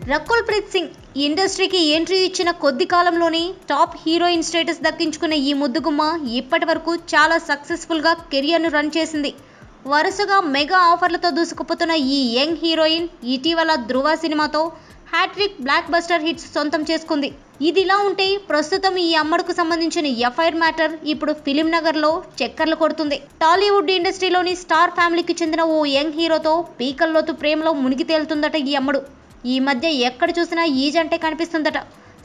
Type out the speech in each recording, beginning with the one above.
రకుల్ ప్రీత్ సింగ్ ఇండస్ట్రీకి ఎంట్రీ ఇచ్చిన కొద్ది కాలంలోనే టాప్ హీరోయిన్ స్టేటస్ దక్కించుకున్న ఈ ముద్దుగుమ్మ ఇప్పటి వరకు చాలా సక్సెస్ఫుల్గా కెరియర్ను రన్ చేసింది. వరుసగా మెగా ఆఫర్లతో దూసుకుపోతున్న ఈ యంగ్ హీరోయిన్ ఇటీవల ధృవ సినిమాతో హ్యాట్రిక్ బ్లాక్ బస్టర్ హిట్స్ సొంతం చేసుకుంది. ఇదిలా ఉంటే ప్రస్తుతం ఈ అమ్మడుకు సంబంధించిన ఎఫ్ఐఆర్ మ్యాటర్ ఇప్పుడు ఫిలిం నగర్లో చక్కర్లు కొడుతుంది. టాలీవుడ్ ఇండస్ట్రీలోని స్టార్ ఫ్యామిలీకి చెందిన ఓ యంగ్ హీరోతో పీకల్లోతు ప్రేమలో మునిగి తేలుతుందట ఈ అమ్మడు. ఈ మధ్య ఎక్కడ చూసినా ఈ జంటే కనిపిస్తుందట.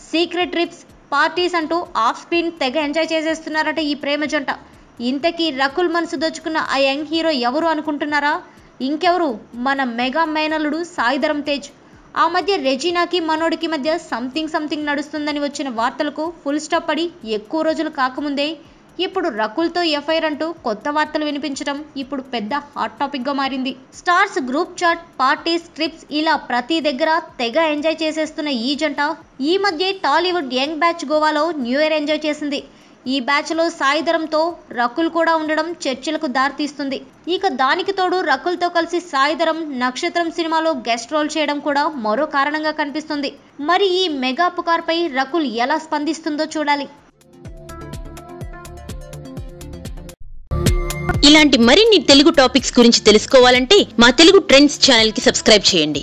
సీక్రెట్ ట్రిప్స్, పార్టీస్ అంటూ ఆఫ్ స్క్రీన్ తెగ ఎంజాయ్ చేసేస్తున్నారట ఈ ప్రేమ జంట. ఇంతకీ రకుల్ మనసు దోచుకున్న ఆ యంగ్ హీరో ఎవరు అనుకుంటున్నారా? ఇంకెవరు, మన మెగా మేనల్లుడు సాయి ధరమ్ తేజ్. ఆ మధ్య రెజీనాకి మనోడికి మధ్య సంథింగ్ నడుస్తుందని వచ్చిన వార్తలకు ఫుల్ స్టాప్ పడి ఎక్కువ రోజులు కాకముందే ఇప్పుడు రకుల్తో ఎఫ్ఐఆర్ అంటూ కొత్త వార్తలు వినిపించడం ఇప్పుడు పెద్ద హాట్ టాపిక్గా మారింది. Stars group chat, parties, trips ఇలా ప్రతి దగ్గర తెగ ఎంజాయ్ చేసేస్తున్న ఈ జంట ఈ మధ్య టాలీవుడ్ యంగ్ బ్యాచ్ గోవాలో న్యూ ఇయర్ ఎంజాయ్ చేసింది. ఈ బ్యాచ్లో సాయి ధరమ్తో రకుల్ కూడా ఉండడం చర్చలకు దారితీస్తుంది. ఇక దానికి తోడు రకుల్తో కలిసి సాయి ధరమ్ నక్షత్రం సినిమాలో గెస్ట్ రోల్ చేయడం కూడా మరో కారణంగా కనిపిస్తుంది. మరి ఈ మెగా పుకార్పై రకుల్ ఎలా స్పందిస్తుందో చూడాలి. ఇలాంటి మరిన్ని తెలుగు టాపిక్స్ గురించి తెలుసుకోవాలంటే మా తెలుగు ట్రెండ్స్ ఛానల్ కి సబ్స్క్రైబ్ చేయండి.